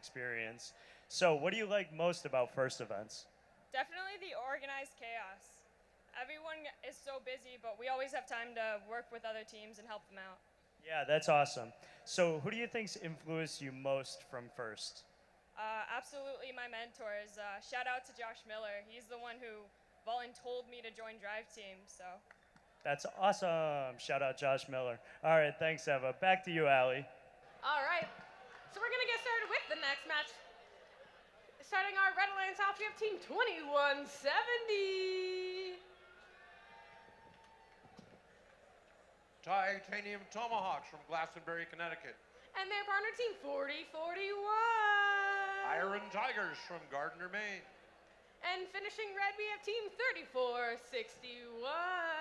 experience. So, what do you like most about first events? Definitely the organized chaos. Everyone is so busy, but we always have time to work with other teams and help them out. Yeah, that's awesome. So, who do you think's influenced you most from first? Absolutely, my mentors. Shout out to Josh Miller. He's the one who voluntold me to join Drive Team. So, That's awesome. Shout out Josh Miller. All right, thanks, Eva. Back to you, Allie. All right. So we're going to get started with the next match. Starting our Red Alliance off, we have Team 2170. Titanium Tomahawks from Glastonbury, Connecticut. And their partner Team 4041. Iron Tigers from Gardner, Maine. And finishing red, we have Team 3461.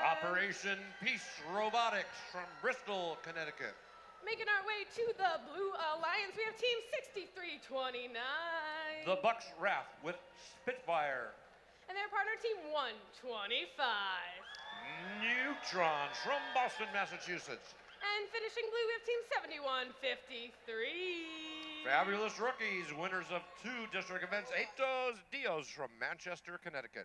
Operation Peace Robotics from Bristol, Connecticut. Making our way to the Blue Alliance, we have Team 6329. The Bucks Wrath with Spitfire. And their partner Team 125. Neutrons from Boston, Massachusetts. And finishing blue, we have Team 7153. Fabulous Rookies, winners of 2 district events, Eitos Dios from Manchester, Connecticut.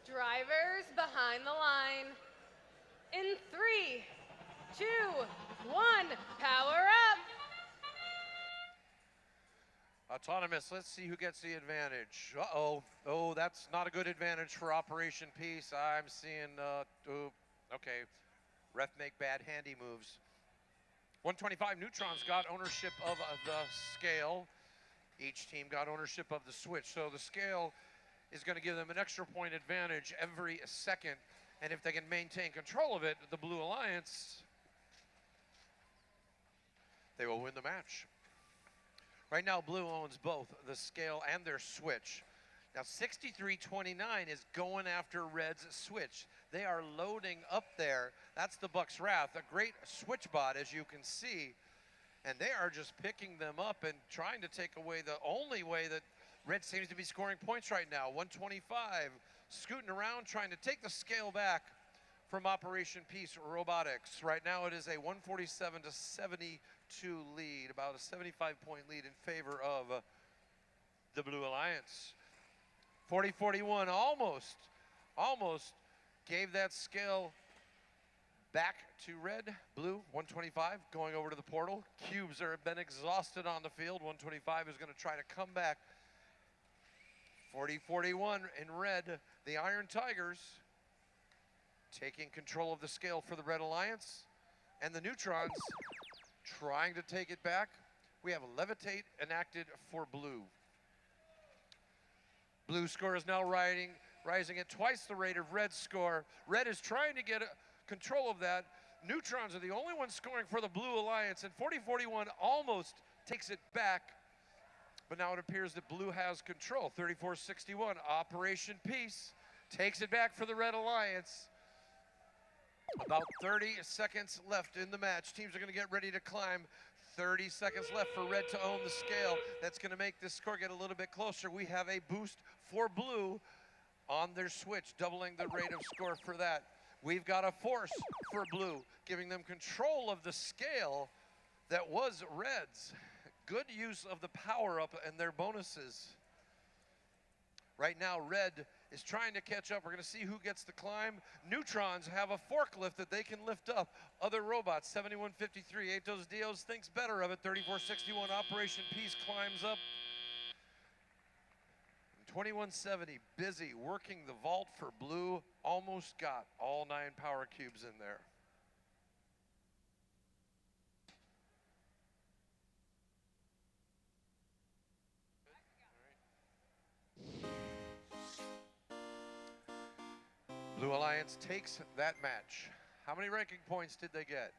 Drivers behind the line. In 3, 2, 1, power up. Autonomous, let's see who gets the advantage. Uh-oh. Oh, that's not a good advantage for Operation Peace. I'm seeing, okay. Ref make bad handy moves. 125 Neutrons got ownership of the scale. Each team got ownership of the switch. So the scale is going to give them an extra point advantage every second. And if they can maintain control of it, the Blue Alliance, they will win the match. Right now, Blue owns both the scale and their switch. Now, 6329 is going after Red's switch. They are loading up there. That's the Bucks Wrath, a great switch bot, as you can see. And they are just picking them up and trying to take away the only way that Red seems to be scoring points right now. 125, scooting around, trying to take the scale back from Operation Peace Robotics. Right now it is a 147 to 72 lead, about a 75-point lead in favor of the Blue Alliance. 40-41 almost gave that scale back to Red. Blue, 125, going over to the portal. Cubes have been exhausted on the field. 125 is going to try to come back. 40-41 in Red, the Iron Tigers taking control of the scale for the Red Alliance. And the Neutrons trying to take it back. We have Levitate enacted for Blue. Blue score is now rising at twice the rate of Red's score. Red is trying to get control of that. Neutrons are the only ones scoring for the Blue Alliance, and 40-41 almost takes it back. But now it appears that Blue has control. 34-61, Operation Peace takes it back for the Red Alliance. About 30 seconds left in the match. Teams are going to get ready to climb. 30 seconds left for Red to own the scale. That's going to make this score get a little bit closer. We have a boost for Blue on their switch, doubling the rate of score for that. We've got a force for Blue, giving them control of the scale that was Red's. Good use of the power-up and their bonuses. Right now, Red is trying to catch up. We're going to see who gets the climb. Neutrons have a forklift that they can lift up. Other robots, 7153. Atos Dios thinks better of it. 3461. Operation Peace climbs up. 2170, busy working the vault for blue. Almost got all 9 power cubes in there. Blue Alliance takes that match. How many ranking points did they get?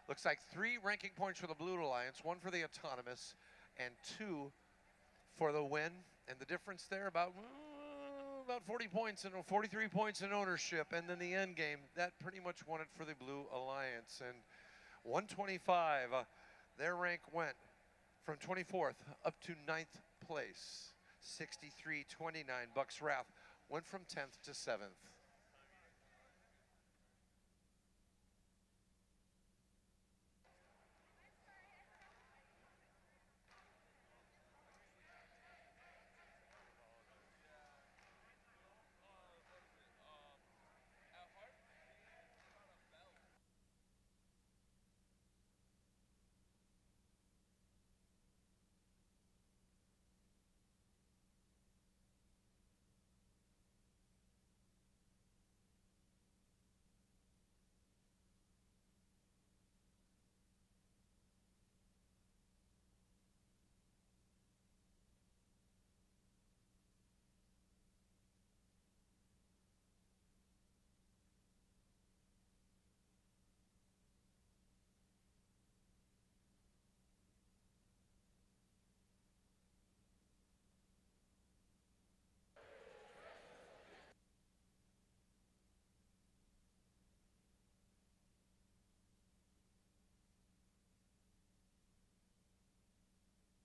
Looks like 3 ranking points for the Blue Alliance, 1 for the Autonomous, and 2 for the win. And the difference there, about 40 points and 43 points in ownership. And then the end game, that pretty much won it for the Blue Alliance. And 125, their rank went from 24th up to 9th place. 63-29, Bucks Wrath went from 10th to 7th.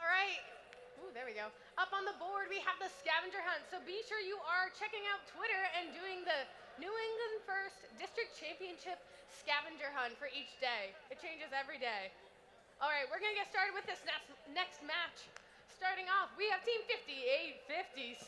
All right. Ooh, there we go. Up on the board, we have the scavenger hunt. So be sure you are checking out Twitter and doing the New England First District Championship scavenger hunt for each day. It changes every day. All right, we're going to get started with this next match. Starting off, we have Team 5856.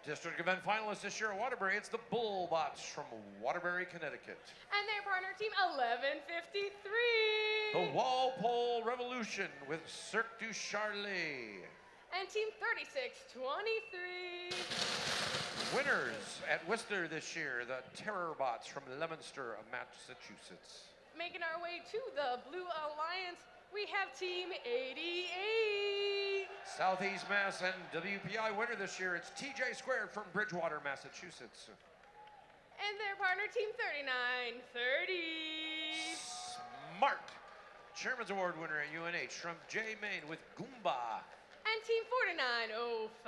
District event finalists this year at Waterbury, it's the Bullbots from Waterbury, Connecticut. And their partner, Team 1153. The Walpole Revolution with Cirque du Charlie. And Team 3623. Winners at Worcester this year, the Terror Bots from Leominster, Massachusetts. Making our way to the Blue Alliance, we have Team 88. Southeast Mass and WPI winner this year, it's TJ Squared from Bridgewater, Massachusetts. And their partner, Team 3930. Smart. Chairman's Award winner at UNH from J Main with Goomba. And Team 4905.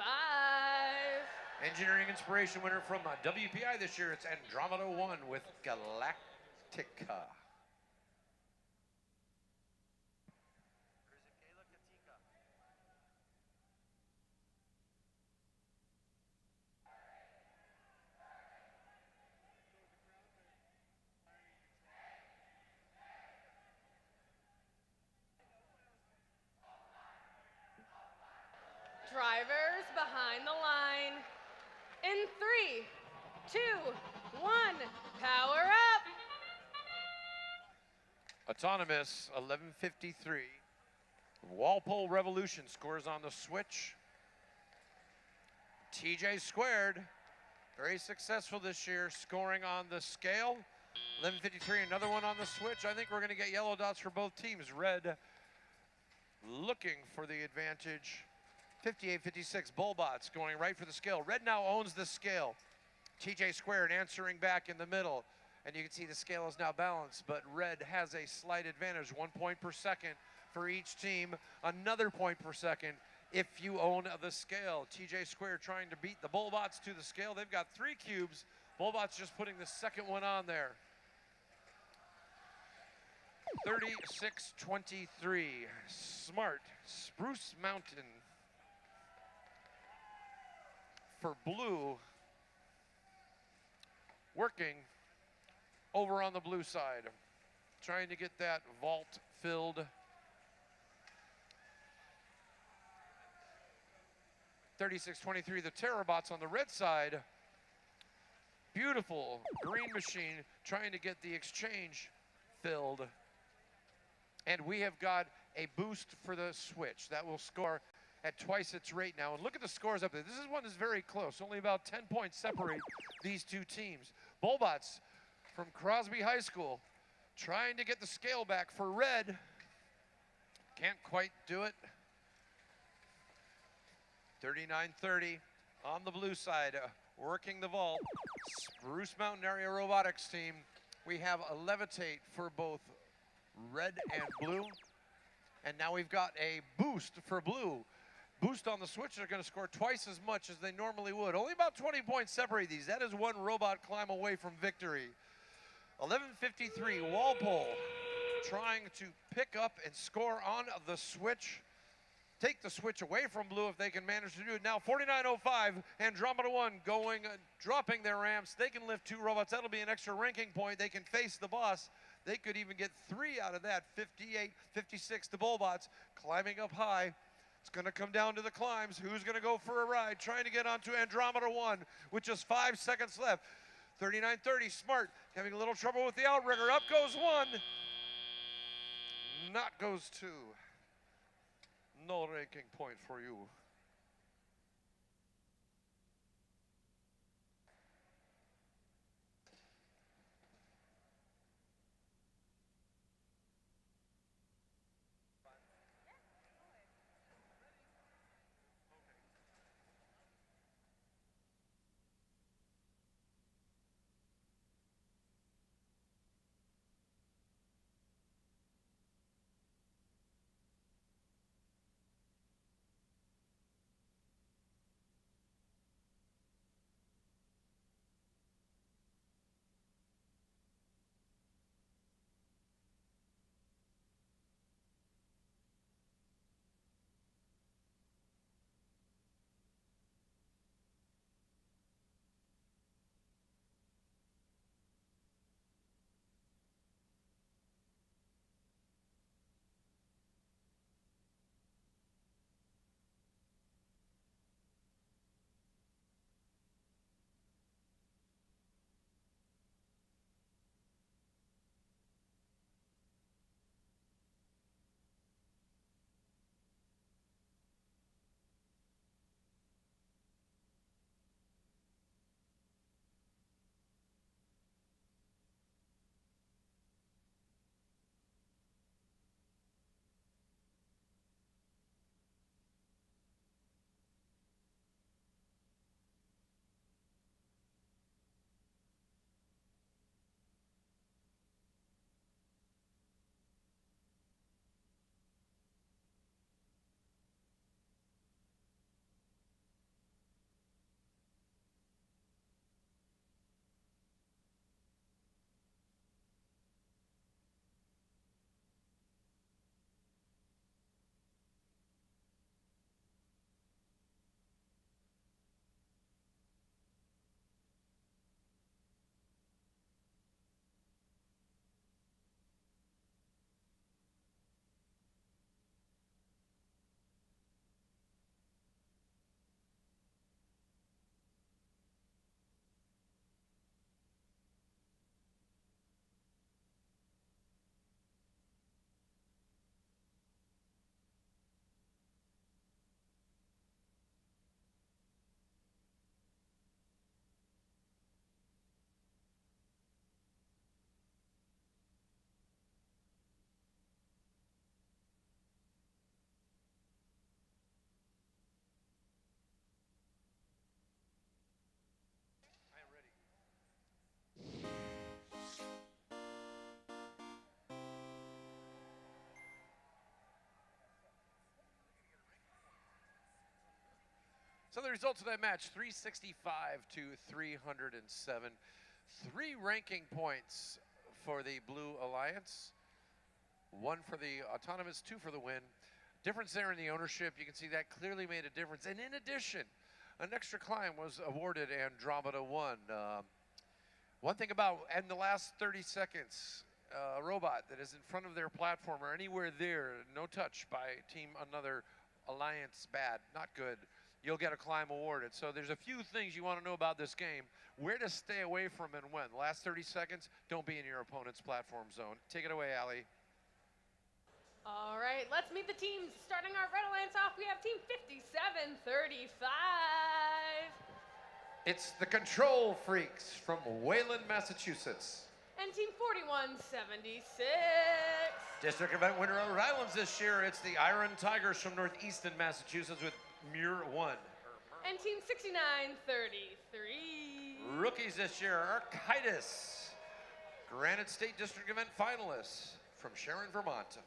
Engineering Inspiration winner from WPI this year, it's Andromeda 1 with Galactica. Drivers behind the line. In 3, 2, 1, power up. Autonomous 1153. Walpole Revolution scores on the switch. TJ Squared, very successful this year, scoring on the scale. 1153, another one on the switch. I think we're going to get yellow dots for both teams. Red looking for the advantage. 58-56, Bullbots going right for the scale. Red now owns the scale. TJ Squared answering back in the middle. And you can see the scale is now balanced, but Red has a slight advantage. 1 point per second for each team. Another point per second if you own the scale. TJ Squared trying to beat the Bullbots to the scale. They've got 3 cubes. Bullbots just putting the second one on there. 36-23, Smart, Spruce Mountain for blue, working over on the blue side, trying to get that vault filled. 36-23, the Terrorbots on the red side. Beautiful green machine trying to get the exchange filled. And we have got a boost for the switch. That will score at twice its rate now. And look at the scores up there. This is one that's very close. Only about 10 points separate these two teams. Bullbots from Crosby High School trying to get the scale back for red. Can't quite do it. 39-30 on the blue side, working the vault. Spruce Mountain Area Robotics team. We have a levitate for both red and blue. And now we've got a boost for blue. Boost on the switch, they're going to score twice as much as they normally would. Only about 20 points separate these. That is one robot climb away from victory. 11:53, Walpole trying to pick up and score on the switch. Take the switch away from blue if they can manage to do it. Now 49.05, Andromeda 1 going, dropping their ramps. They can lift 2 robots. That'll be an extra ranking point. They can face the boss. They could even get 3 out of that. 58-56, the Bullbots climbing up high. It's going to come down to the climbs. Who's going to go for a ride? Trying to get onto Andromeda 1 with just 5 seconds left. 39-30, Smart having a little trouble with the outrigger. Up goes 1. Not goes 2. No ranking point for you. So the results of that match, 365 to 307. 3 ranking points for the Blue Alliance. 1 for the Autonomous, 2 for the win. Difference there in the ownership. You can see that clearly made a difference. And in addition, an extra climb was awarded Andromeda 1. One thing about, in the last 30 seconds, a robot that is in front of their platform or anywhere there, no touch by Team Another Alliance, bad, not good. you'll get a climb awarded. So there's a few things you want to know about this game. Where to stay away from and when. The last 30 seconds, don't be in your opponent's platform zone. Take it away, Allie. All right, let's meet the teams. Starting our Red Alliance off, we have Team 5735. It's the Control Freaks from Wayland, Massachusetts. And Team 4176. District event winner of Rhode Islands this year, it's the Iron Tigers from Northeastern Massachusetts with Muir 1. And Team 6933. Rookies this year, Architis, Granite State District event finalists from Sharon, Vermont.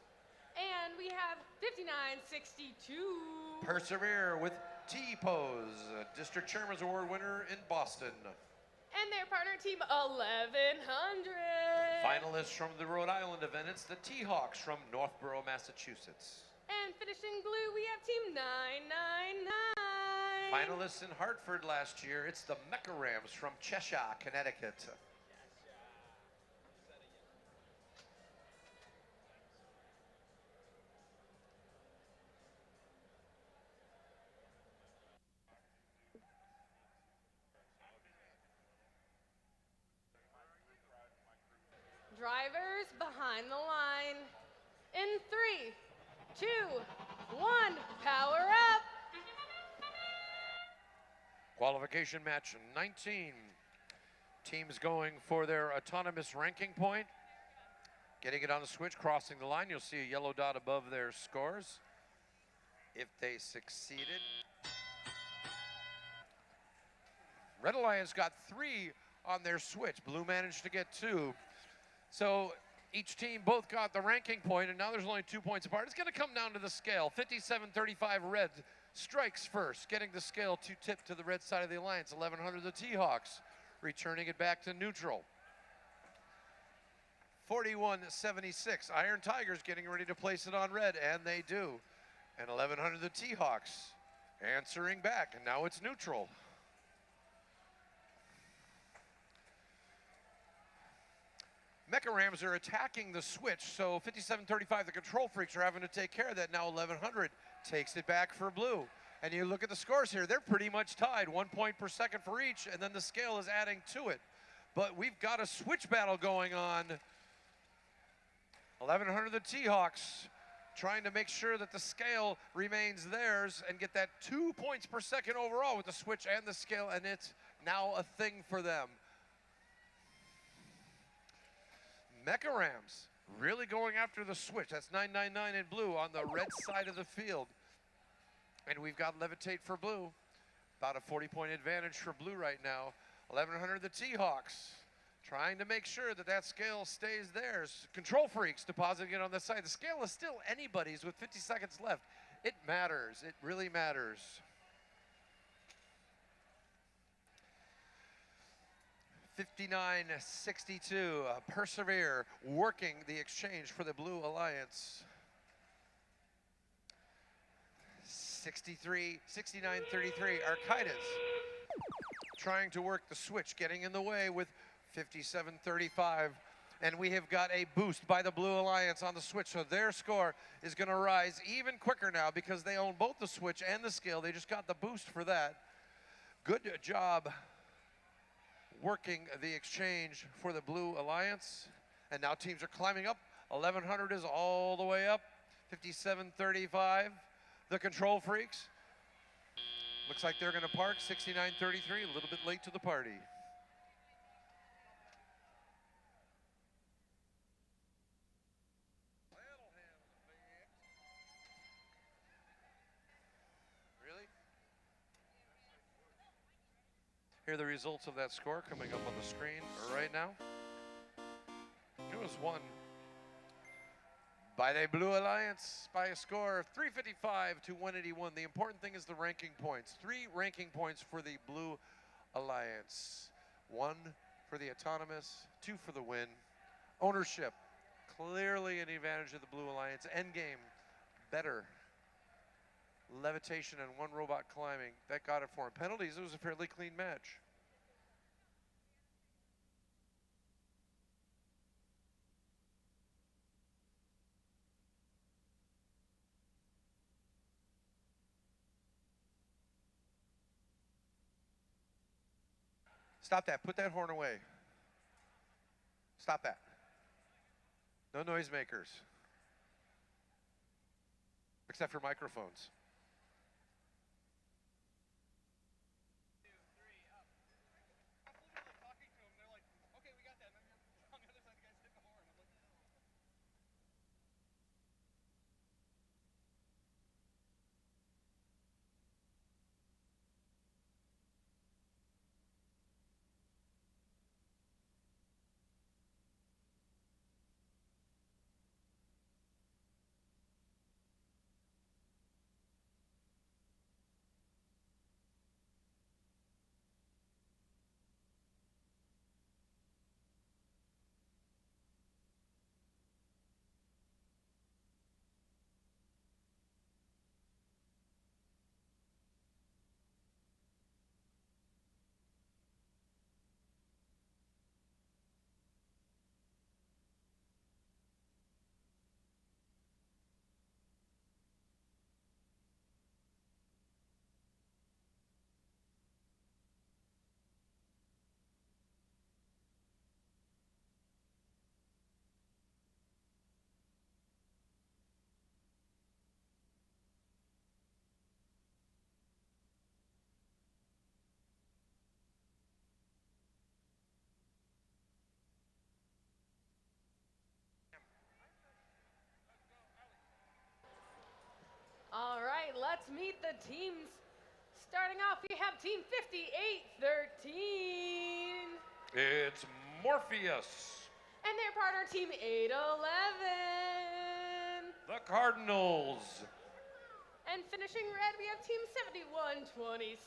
And we have 5962. Persevere with T-Pose, District Chairman's Award winner in Boston. And their partner team 1100. Finalists from the Rhode Island event, it's the T-Hawks from Northborough, Massachusetts. And finishing blue, we have team 999. Finalists in Hartford last year, it's the Mecha Rams from Cheshire, Connecticut. Drivers behind the line. In 3, 2, 1, power up. Qualification match 19. Teams going for their autonomous ranking point. Getting it on the switch, crossing the line. You'll see a yellow dot above their scores. If they succeeded. Red Alliance got 3 on their switch. Blue managed to get 2. So each team both got the ranking point, and now there's only 2 points apart. It's going to come down to the scale. 57-35 red strikes first, getting the scale to tip to the red side of the alliance. 1100 the T-Hawks, returning it back to neutral. 41-76, Iron Tigers getting ready to place it on red, and they do. And 1100 the T-Hawks answering back, and now it's neutral. Mecha Rams are attacking the switch, so 57-35, the Control Freaks are having to take care of that. Now 1100 takes it back for blue. And you look at the scores here, they're pretty much tied, 1 point per second for each, and then the scale is adding to it. But we've got a switch battle going on. 1100 the T-Hawks trying to make sure that the scale remains theirs and get that 2 points per second overall with the switch and the scale, and it's now a thing for them. Mecha Rams really going after the switch. That's 999 in blue on the red side of the field. And we've got Levitate for blue. About a 40-point advantage for blue right now. 1100 the T-Hawks trying to make sure that that scale stays theirs. Control Freaks depositing it on the side. The scale is still anybody's with 50 seconds left. It matters. It really matters. 59-62, Persevere working the exchange for the Blue Alliance. 69-33, Architis trying to work the switch, getting in the way with 57-35. And we have got a boost by the Blue Alliance on the switch, so their score is going to rise even quicker now because they own both the switch and the scale. They just got the boost for that. Good job working the exchange for the Blue Alliance. And now teams are climbing up. 1100 is all the way up. 57-35. The Control Freaks. Looks like they're going to park. 69-33, a little bit late to the party. Here are the results of that score coming up on the screen right now. It was won by the Blue Alliance by a score of 355-181. The important thing is the ranking points. 3 ranking points for the Blue Alliance. 1 for the autonomous, 2 for the win. Ownership, clearly an advantage of the Blue Alliance. Endgame, better. Levitation and 1 robot climbing, that got it for him. Penalties, it was a fairly clean match. Stop that. Put that horn away. Stop that. No noisemakers. Except for microphones. All right, let's meet the teams. Starting off, we have Team 5813 It's Morpheus. and their partner, Team 811. The Cardinals. And finishing red, we have Team 7127.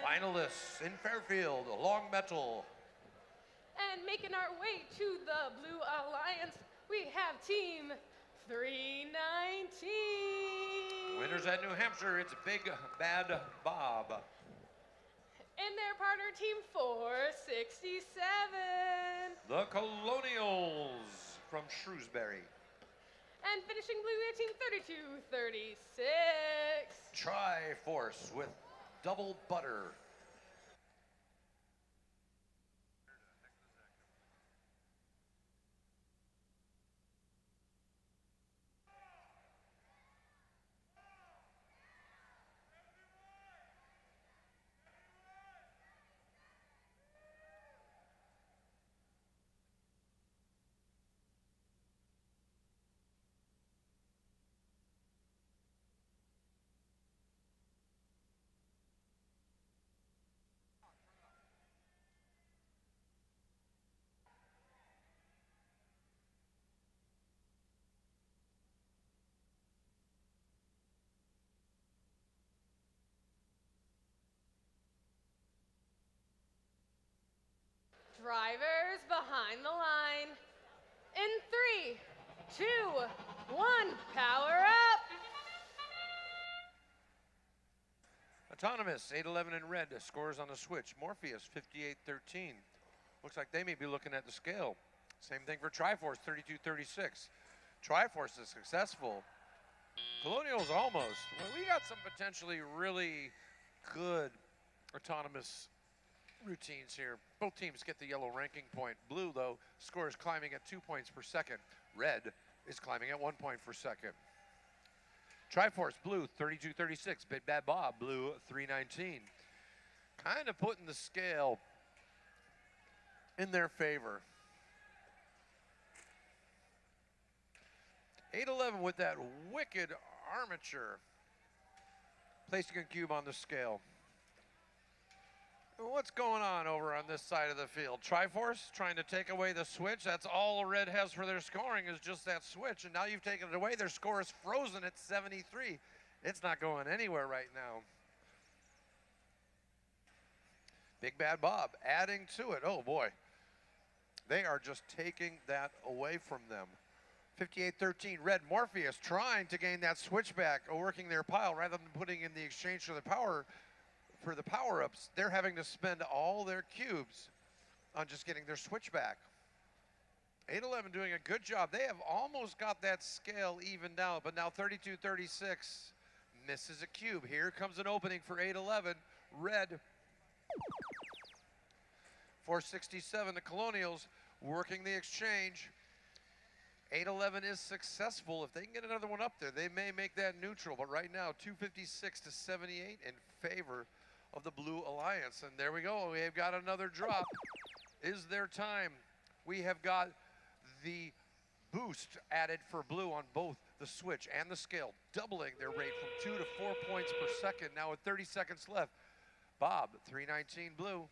Finalists in Fairfield, Long Metal. And making our way to the Blue Alliance, we have Team 319. Winners at New Hampshire, it's Big Bad Bob. And their partner, Team 467. The Colonials from Shrewsbury. And finishing blue, we have Team 3236. Triforce with Double Butter. Drivers behind the line. In 3, 2, 1, power up. Autonomous, 811 in red, scores on the switch. Morpheus, 5813. Looks like they may be looking at the scale. Same thing for Triforce, 3236. Triforce is successful. Colonials almost. Well, we got some potentially really good autonomous routines here. Both teams get the yellow ranking point. Blue, though, scores climbing at 2 points per second. Red is climbing at 1 point per second. Triforce, blue, 3236. Big Bad Bob, blue, 319. Kind of putting the scale in their favor. 811 with that wicked armature. Placing a cube on the scale. What's going on over on this side of the field? Triforce trying to take away the switch. That's all red has for their scoring is just that switch. And now you've taken it away. Their score is frozen at 73. It's not going anywhere right now. Big Bad Bob adding to it. Oh boy. They are just taking that away from them. 58-13, red. Morpheus trying to gain that switch back, working their pile rather than putting in the exchange for the power-ups. They're having to spend all their cubes on just getting their switch back. 811 doing a good job. They have almost got that scale evened out, but now 32-36 misses a cube. Here comes an opening for 811. Red 467, the Colonials working the exchange. 811 is successful. If they can get another one up there, they may make that neutral. But right now, 256 to 78 in favor of the Blue Alliance. And there we go. We have got another drop. Is there time? We have got the boost added for Blue on both the switch and the scale, doubling their rate from 2 to 4 points per second. Now with 30 seconds left, Bob, 319 Blue,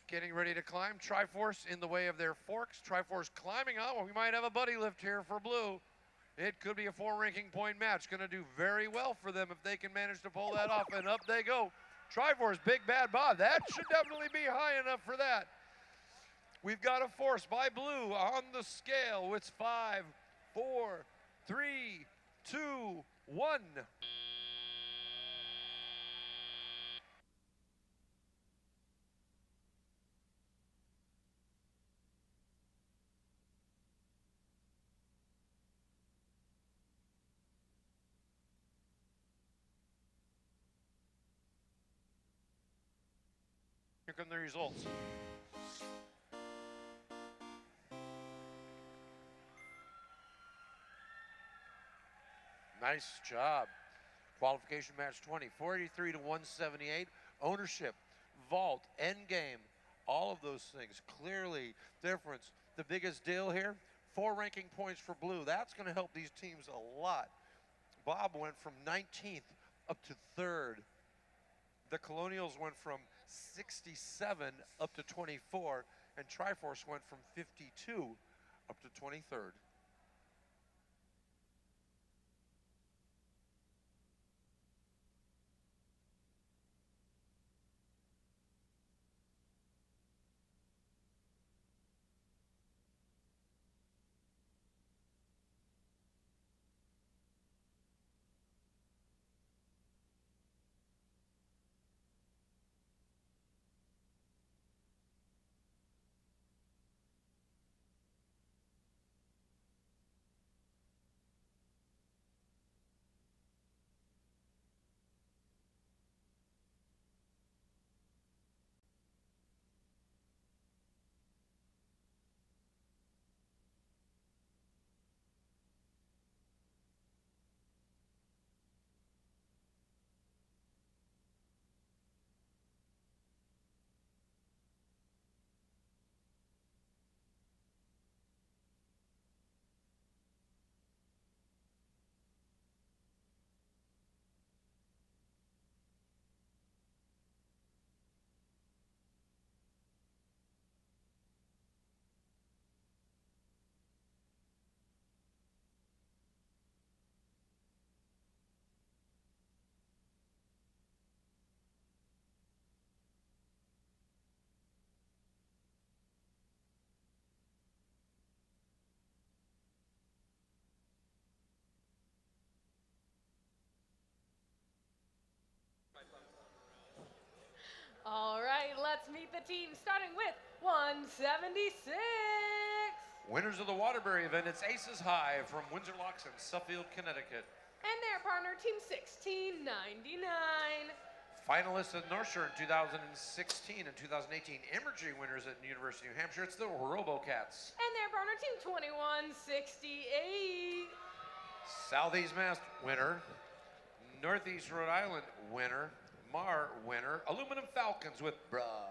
getting ready to climb. Triforce in the way of their forks. Triforce climbing up. Well, we might have a buddy lift here for Blue. It could be a 4 ranking point match. Going to do very well for them if they can manage to pull that off. And up they go. Triforce, Big Bad Bob. That should definitely be high enough for that. We've got a force by Blue on the scale. It's 5, 4, 3, 2, 1. Here come the results. Nice job. Qualification match 20, 483 to 178. Ownership, vault, end game, all of those things. Clearly difference. The biggest deal here, 4 ranking points for Blue. That's going to help these teams a lot. Bob went from 19th up to 3rd. The Colonials went from 67 up to 24, and Triforce went from 52 up to 23rd. All right, let's meet the team, starting with 176. Winners of the Waterbury event, it's Aces High from Windsor Locks in Suffield, Connecticut. And their partner, Team 1699. Finalists at North Shore in 2016 and 2018. Emergy winners at University of New Hampshire, it's the RoboCats. And their partner, Team 2168. Southeast Mass winner. Northeast Rhode Island winner. Mar winner. Aluminum Falcons with Bruh.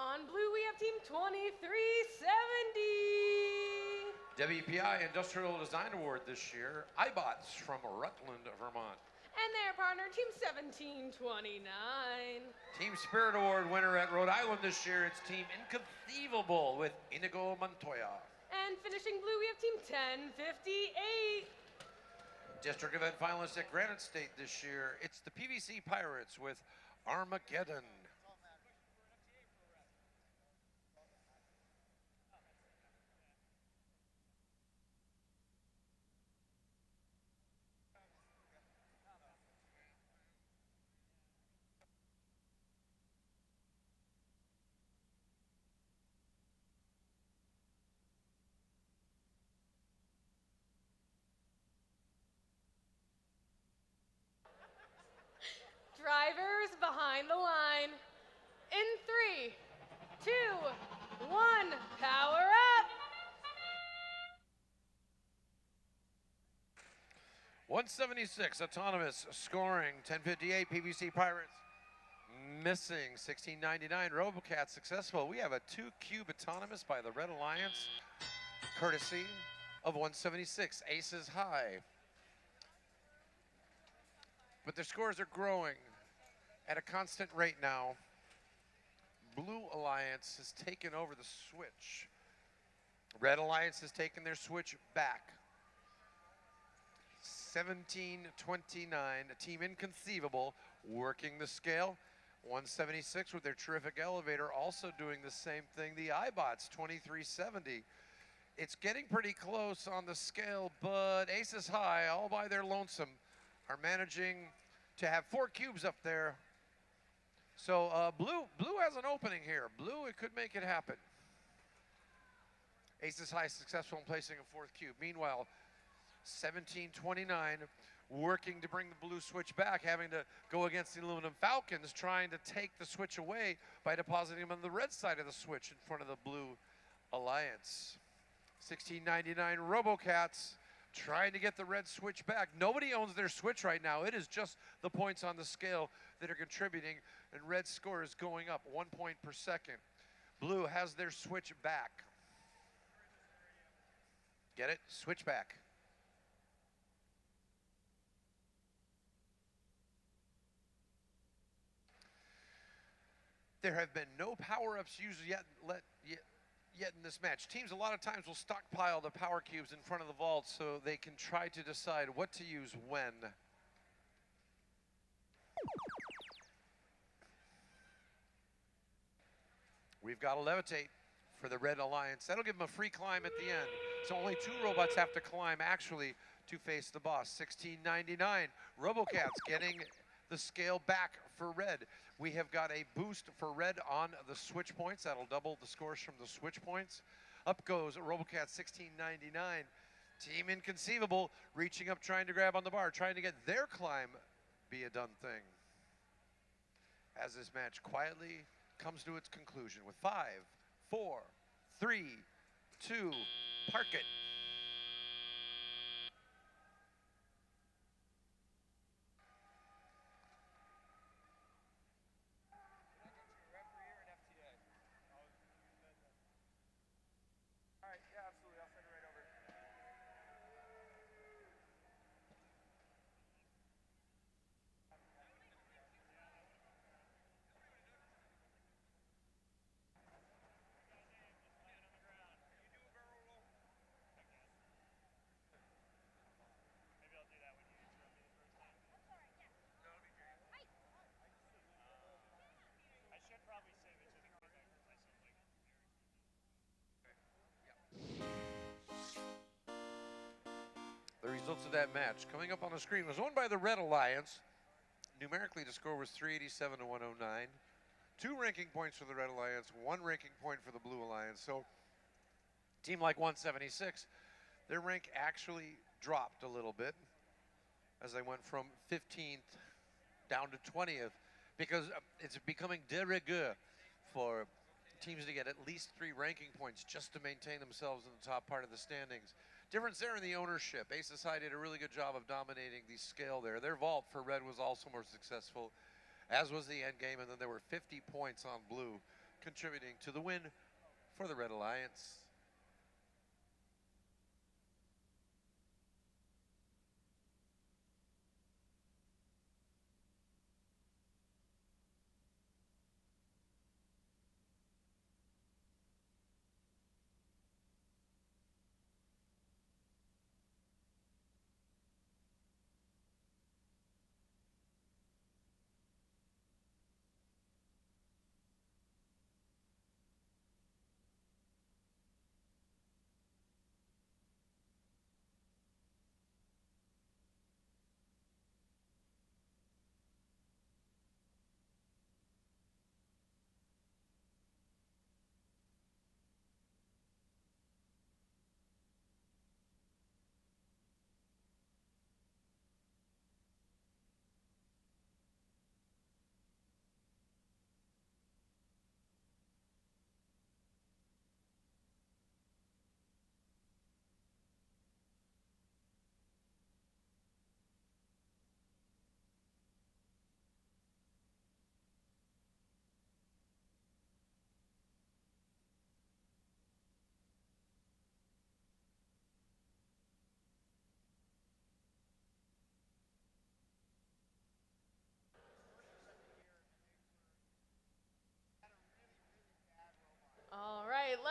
On blue, we have Team 2370. WPI Industrial Design Award this year. iBots from Rutland, Vermont. And their partner, Team 1729. Team Spirit Award winner at Rhode Island this year, it's Team Inconceivable with Inigo Montoya. And finishing blue, we have Team 1058. District event finalists at Granite State this year, it's the PVC Pirates with Armageddon. Drivers behind the line. In 3, 2, 2, 1, power up. 176, Autonomous scoring. 1058, PVC Pirates missing. 1699, RoboCat successful. We have a 2-cube Autonomous by the Red Alliance, courtesy of 176, Aces High. But their scores are growing at a constant rate now. Blue Alliance has taken over the switch. Red Alliance has taken their switch back. 1729, Team Inconceivable working the scale. 176 with their terrific elevator also doing the same thing. The iBots 2370. It's getting pretty close on the scale, but Aces High, all by their lonesome, are managing to have 4 cubes up there. So Blue has an opening here. Blue, it could make it happen. Aces High successful in placing a 4th cube. Meanwhile, 1729 working to bring the blue switch back, having to go against the Aluminum Falcons, trying to take the switch away by depositing them on the red side of the switch in front of the Blue Alliance. 1699 RoboCats trying to get the red switch back. Nobody owns their switch right now. It is just the points on the scale that are contributing, and red score is going up 1 point per second. Blue has their switch back. Get it? Switch back. There have been no power-ups used yet in this match. Teams a lot of times will stockpile the power cubes in front of the vault so they can try to decide what to use when. We've got to levitate for the Red Alliance. That'll give them a free climb at the end. So only 2 robots have to climb actually to face the boss. 1699, RoboCats getting the scale back for red. We have got a boost for red on the switch points. That'll double the scores from the switch points. Up goes RoboCat 1699. Team Inconceivable reaching up, trying to grab on the bar, trying to get their climb be a done thing. As this match quietly comes to its conclusion with 5, 4, 3, 2, park it. The results of that match coming up on the screen was won by the Red Alliance. Numerically, the score was 387 to 109. 2 ranking points for the Red Alliance, 1 ranking point for the Blue Alliance. So, a team like 176, their rank actually dropped a little bit as they went from 15th down to 20th because it's becoming de rigueur for teams to get at least 3 ranking points just to maintain themselves in the top part of the standings. Difference there in the ownership. Aces High did a really good job of dominating the scale there. Their vault for red was also more successful, as was the end game, and then there were 50 points on blue, contributing to the win for the Red Alliance.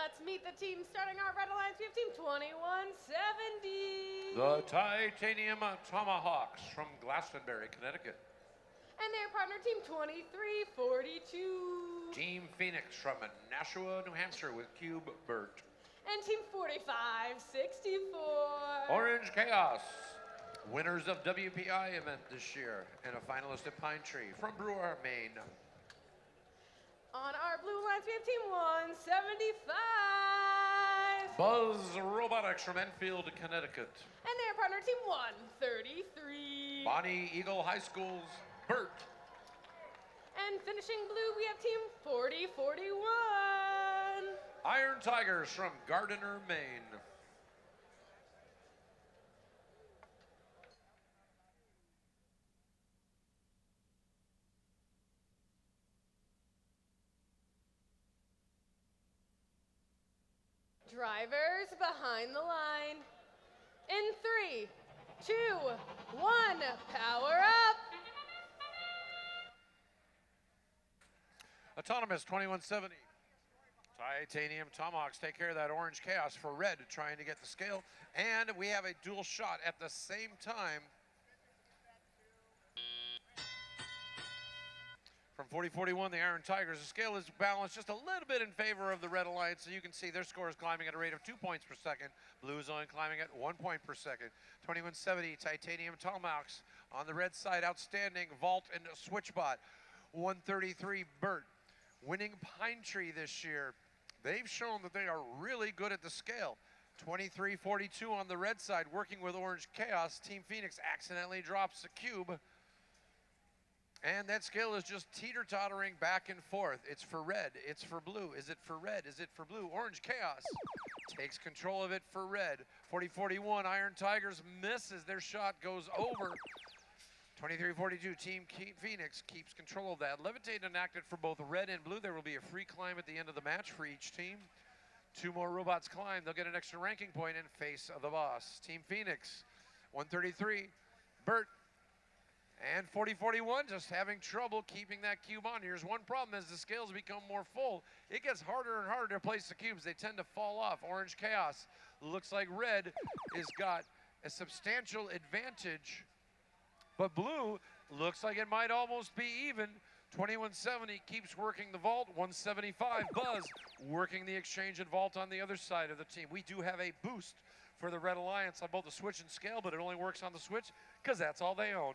let's meet the team starting our Red Alliance. We have Team 2170. The Titanium Tomahawks from Glastonbury, Connecticut. And their partner, Team 2342. Team Phoenix from Nashua, New Hampshire with Cube Burt. And Team 4564. Orange Chaos, winners of WPI event this year and a finalist at Pine Tree from Brewer, Maine. On our Blue Alliance, we have Team 175. Buzz Robotics from Enfield, Connecticut. And their partner, Team 133. Bonnie Eagle High School's Burt. And finishing blue, we have Team 4041. Iron Tigers from Gardiner, Maine. Drivers behind the line. In 3, 2, 1, power up. Autonomous 2170. Titanium Tomahawks take care of that Orange Chaos for red, trying to get the scale. And we have a dual shot at the same time. From 4041, the Iron Tigers. The scale is balanced just a little bit in favor of the Red Alliance, so you can see their score is climbing at a rate of 2 points per second. Blue is only climbing at 1 point per second. 2170, Titanium Tomahawks on the red side, outstanding vault and switch bot. 133, Burt, winning Pine Tree this year. They've shown that they are really good at the scale. 2342 on the red side, working with Orange Chaos. Team Phoenix accidentally drops the cube. And that scale is just teeter-tottering back and forth. It's for red, it's for blue. Is it for red, is it for blue? Orange Chaos takes control of it for red. 4041, Iron Tigers misses. Their shot goes over. 2342, Team Phoenix keeps control of that. Levitate enacted for both red and blue. There will be a free climb at the end of the match for each team. 2 more robots climb. They'll get an extra ranking point and face the boss. Team Phoenix, 133, Burt, and 4041 just having trouble keeping that cube on. Here's one problem: as the scales become more full, it gets harder and harder to place the cubes. They tend to fall off. Orange Chaos looks like red has got a substantial advantage, but blue looks like it might almost be even. 2170 keeps working the vault. 175, Buzz, working the exchange and vault on the other side of the team. We do have a boost for the Red Alliance on both the switch and scale, but it only works on the switch because that's all they own.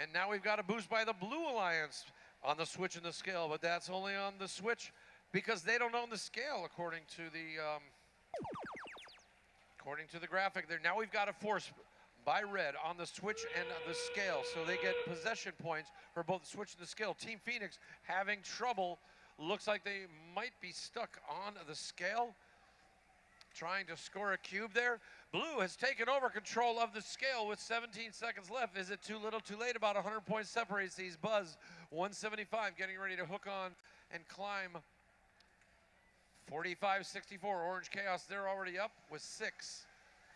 And now we've got a boost by the Blue Alliance on the switch and the scale, but that's only on the switch because they don't own the scale according to the graphic there. Now we've got a force by red on the switch and the scale, so they get possession points for both the switch and the scale. Team Phoenix having trouble. Looks like they might be stuck on the scale, trying to score a cube there. Blue has taken over control of the scale with 17 seconds left. Is it too little, too late? About 100 points separates these. Buzz, 175, getting ready to hook on and climb. 45-64, Orange Chaos, they're already up with 6,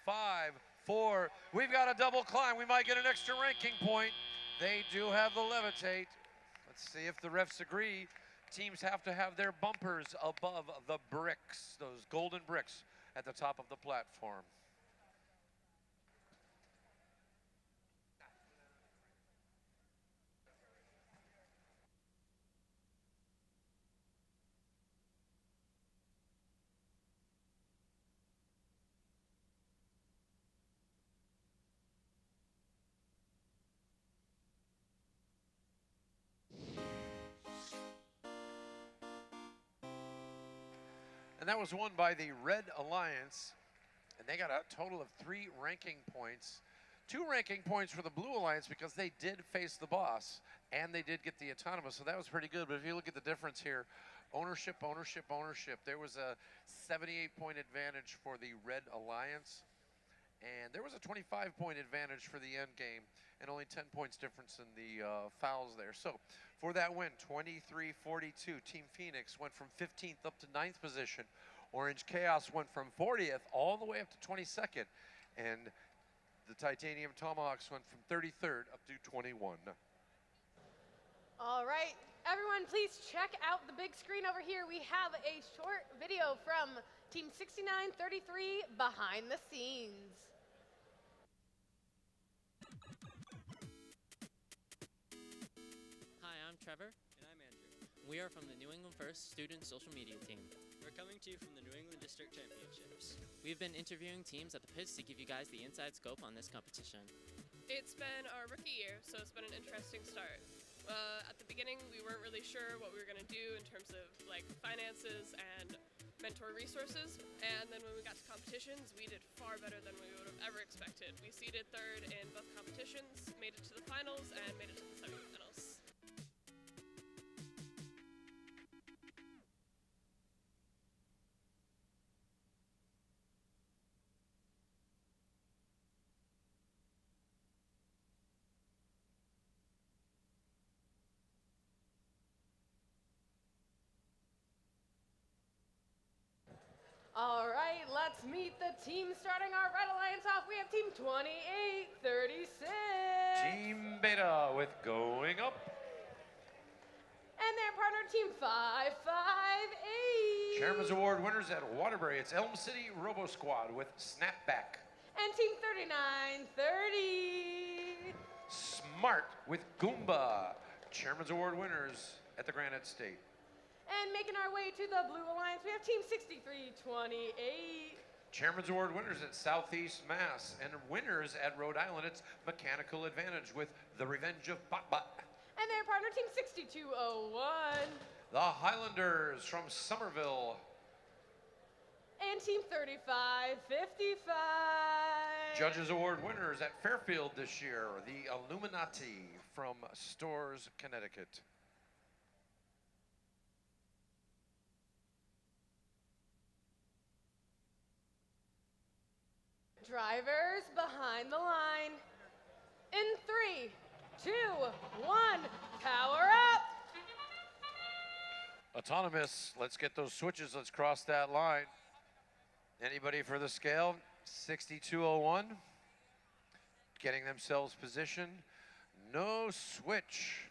5, 4. We've got a double climb. We might get an extra ranking point. They do have the levitate. Let's see if the refs agree. Teams have to have their bumpers above the bricks, those golden bricks at the top of the platform. And that was won by the Red Alliance, and they got a total of 3 ranking points. 2 ranking points for the Blue Alliance because they did face the boss, and they did get the autonomous, so that was pretty good. But if you look at the difference here, ownership, ownership, ownership, there was a 78-point advantage for the Red Alliance, and there was a 25-point advantage for the end game, and only 10 points difference in the fouls there. So for that win, 23-42, Team Phoenix went from 15th up to 9th position. Orange Chaos went from 40th all the way up to 22nd, and the Titanium Tomahawks went from 33rd up to 21. All right, Everyone, please check out the big screen over here. We have a short video from Team 6933 behind the scenes. Hi, I'm Trevor. And I'm Andrew. We are from the New England First Student Social Media Team. We're coming to you from the New England District Championships. We've been interviewing teams at the pits to give you guys the inside scope on this competition. It's been our rookie year, so it's been an interesting start. At the beginning, we weren't really sure what we were going to do in terms of like finances and mentor resources. And then when we got to competitions, we did far better than we would have ever expected. We seeded third in both competitions, made it to the finals, and made it to the semifinals. All right, let's meet the team starting our Red Alliance off. We have Team 2836. Team Beta with Going Up. And their partner, Team 558. Chairman's Award winners at Waterbury. It's Elm City Robo Squad with Snapback. And Team 3930. Smart with Goomba. Chairman's Award winners at the Granite State. And making our way to the Blue Alliance, we have Team 6328. Chairman's Award winners at Southeast Mass and winners at Rhode Island. It's Mechanical Advantage with The Revenge of Bot. And their partner, Team 6201. The Highlanders from Somerville. And Team 3555. Judges Award winners at Fairfield this year, the Illuminati from Storrs, Connecticut. Drivers behind the line. In 3, 2, 1, power up. Autonomous, let's get those switches, let's cross that line. Anybody for the scale? 6201. Getting themselves positioned. No switch.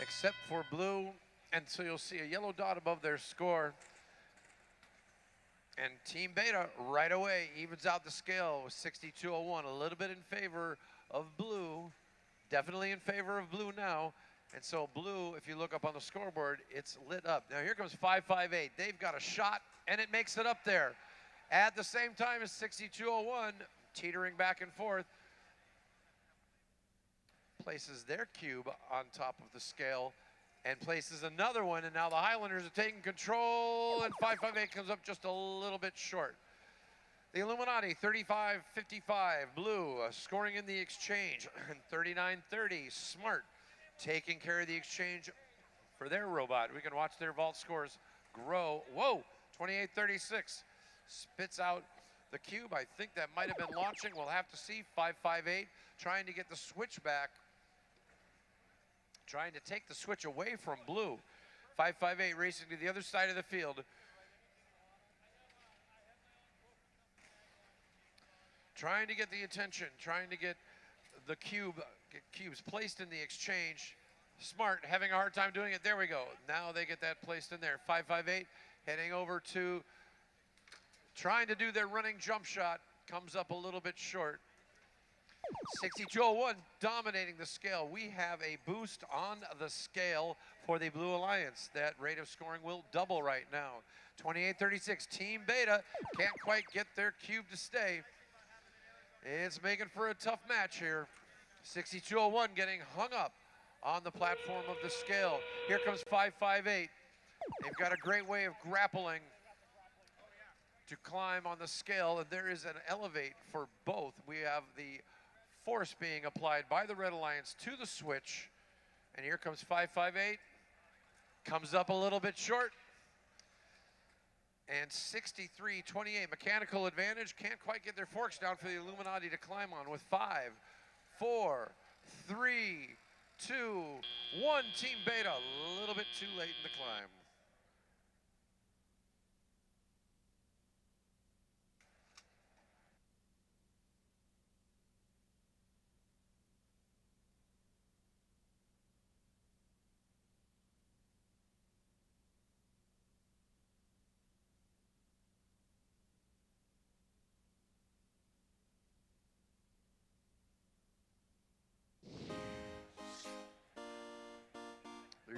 Except for blue, and so you'll see a yellow dot above their score. And Team Beta right away evens out the scale with 6201, a little bit in favor of blue, definitely in favor of blue now. And so blue, if you look up on the scoreboard, it's lit up. Now here comes 558. They've got a shot, and it makes it up there. At the same time as 6201, teetering back and forth, places their cube on top of the scale and places another one, and now the Highlanders are taking control, and 558 comes up just a little bit short. The Illuminati, 35-55, blue, scoring in the exchange, and 39-30, Smart, taking care of the exchange for their robot. We can watch their vault scores grow. Whoa, 28-36, spits out the cube. I think that might have been launching. We'll have to see. 558 trying to get the switch back. Trying to take the switch away from blue. 558 racing to the other side of the field. Trying to get the attention, trying to get the cubes placed in the exchange. Smart having a hard time doing it. There we go. Now they get that placed in there. 558 heading over to trying to do their running jump shot. Comes up a little bit short. 6201 dominating the scale. We have a boost on the scale for the Blue Alliance. That rate of scoring will double right now. 28-36, Team Beta can't quite get their cube to stay. It's making for a tough match here. 6201 getting hung up on the platform of the scale. Here comes 558. They've got a great way of grappling to climb on the scale, and there is an elevate for both. We have the force being applied by the Red Alliance to the switch. And here comes 558. Comes up a little bit short. And 63-28, mechanical advantage. Can't quite get their forks down for the Illuminati to climb on with 5, 4, 3, 2, 1. Team Beta, a little bit too late in the climb.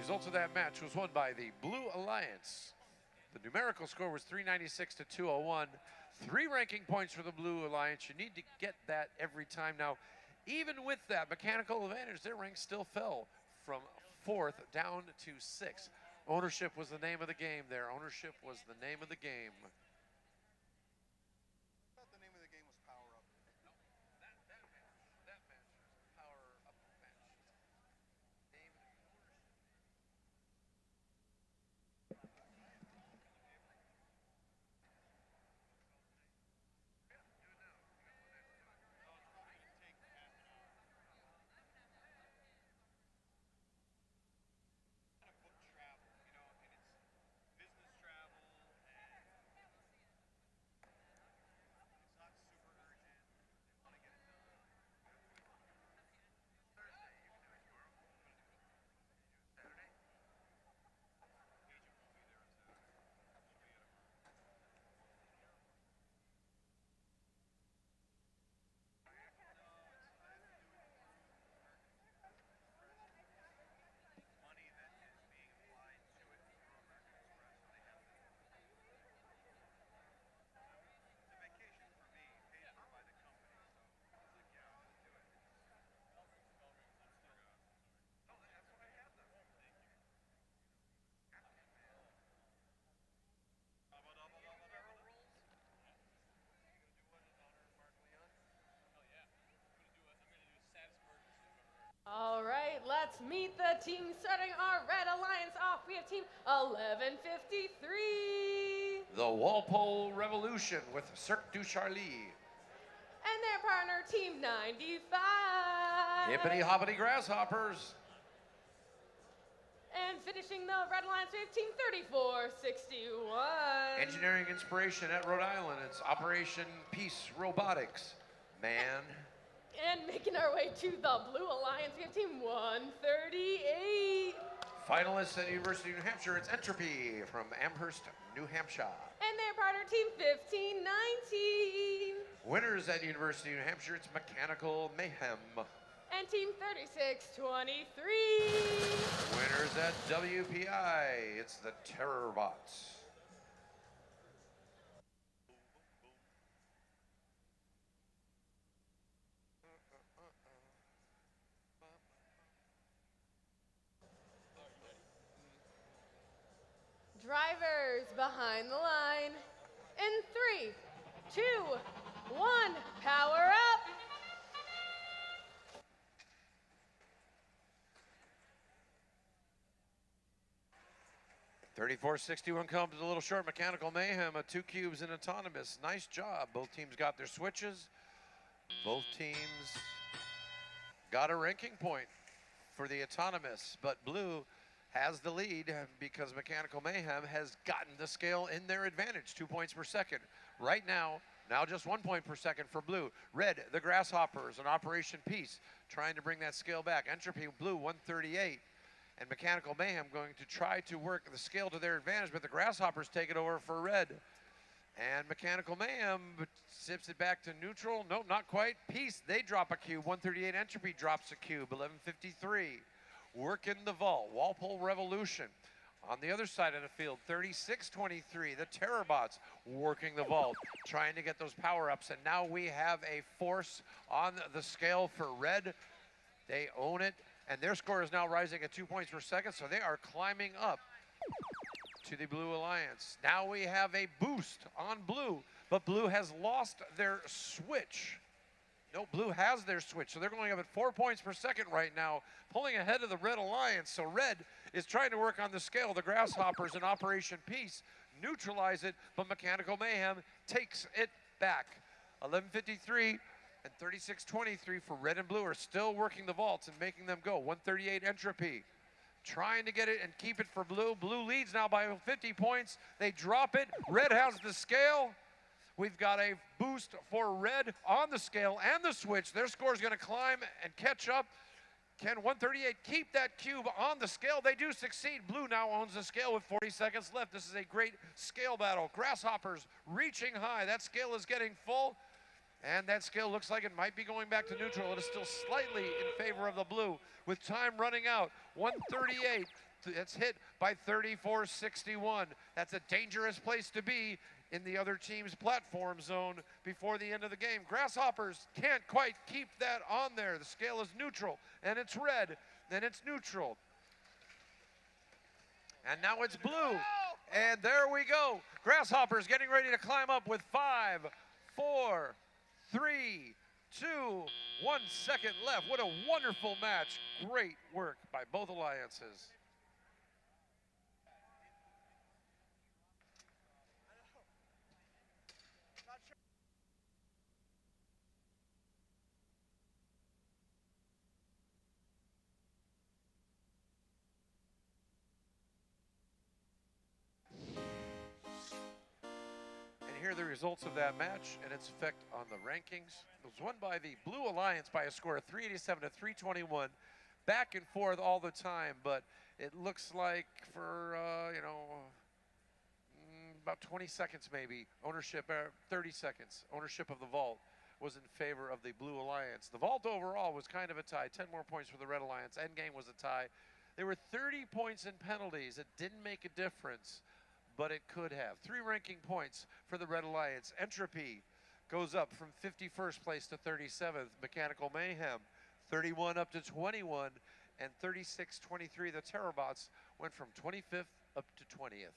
Results of that match was won by the Blue Alliance. The numerical score was 396 to 201. 3 ranking points for the Blue Alliance. You need to get that every time. Now, even with that mechanical advantage, their rank still fell from 4th down to 6th. Ownership was the name of the game there. Ownership was the name of the game. All right, let's meet the team starting our Red Alliance off. We have team 1153. The Walpole Revolution with Cirque du Charlie. And their partner, team 95. Hippity hoppity grasshoppers. And finishing the Red Alliance, we have team 3461. Engineering inspiration at Rhode Island. It's Operation Peace Robotics. Man. And making our way to the Blue Alliance, we have team 138. Finalists at University of New Hampshire, it's Entropy from Amherst, New Hampshire. And their partner, team 1519. Winners at University of New Hampshire, it's Mechanical Mayhem. And team 3623. Winners at WPI, it's the Terror Bots. Drivers behind the line. In 3, 2, 1, power up. $34.61 comes a little short. Mechanical Mayhem, 2 cubes and Autonomous. Nice job. Both teams got their switches. Both teams got a ranking point for the Autonomous, but Blue has the lead because Mechanical Mayhem has gotten the scale in their advantage, 2 points per second. Right now just 1 point per second for Blue. Red, the Grasshoppers, and Operation Peace, trying to bring that scale back. Entropy, Blue, 138. And Mechanical Mayhem going to try to work the scale to their advantage, but the Grasshoppers take it over for Red. And Mechanical Mayhem sips it back to neutral. Nope, not quite. Peace, they drop a cube. 138 Entropy drops a cube. 11:53. Working the vault. Walpole Revolution. On the other side of the field, 36-23. The Terror Bots working the vault, trying to get those power-ups. And now we have a force on the scale for Red. They own it. And their score is now rising at 2 points per second, so they are climbing up to the Blue Alliance. Now we have a boost on Blue, but Blue has lost their switch. No, Blue has their switch, so they're going up at 4 points per second right now, pulling ahead of the Red Alliance. So Red is trying to work on the scale. The Grasshoppers in Operation Peace neutralize it, but Mechanical Mayhem takes it back. 11:53. And 36-23 for Red and Blue are still working the vaults and making them go. 138 Entropy, trying to get it and keep it for Blue. Blue leads now by 50 points. They drop it. Red has the scale. We've got a boost for Red on the scale and the switch. Their score is going to climb and catch up. Can 138 keep that cube on the scale? They do succeed. Blue now owns the scale with 40 seconds left. This is a great scale battle. Grasshoppers reaching high. That scale is getting full. And that scale looks like it might be going back to neutral. It is still slightly in favor of the Blue with time running out. 138 It's hit by 34-61. That's a dangerous place to be in the other team's platform zone before the end of the game. Grasshoppers can't quite keep that on there. The scale is neutral, and it's red, then it's neutral. And now it's blue. And there we go. Grasshoppers getting ready to climb up with 5, 4, 3, 2, 1 second left. What a wonderful match. Great work by both alliances. Here are the results of that match and its effect on the rankings. It was won by the Blue Alliance by a score of 387 to 321. Back and forth all the time, but it looks like for, about 20 seconds maybe, ownership, 30 seconds, ownership of the vault was in favor of the Blue Alliance. The vault overall was kind of a tie, 10 more points for the Red Alliance. Endgame was a tie. There were 30 points in penalties. It didn't make a difference, but it could have. 3 ranking points for the Red Alliance. Entropy goes up from 51st place to 37th. Mechanical Mayhem, 31 up to 21, and 36-23. The Terrorbots went from 25th up to 20th.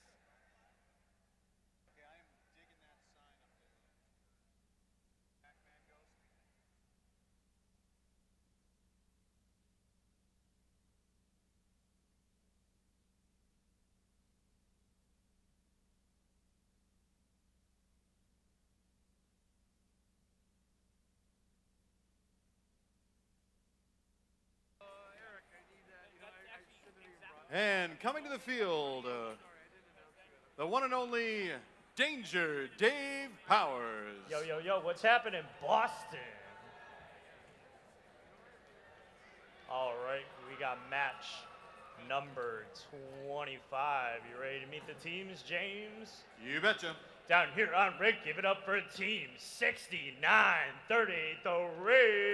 And coming to the field, the one and only Danger Dave Powers. Yo, yo, yo, what's happening, Boston? All right, we got match number 25. You ready to meet the teams, James? You betcha. Down here on Rick, give it up for team 69-33.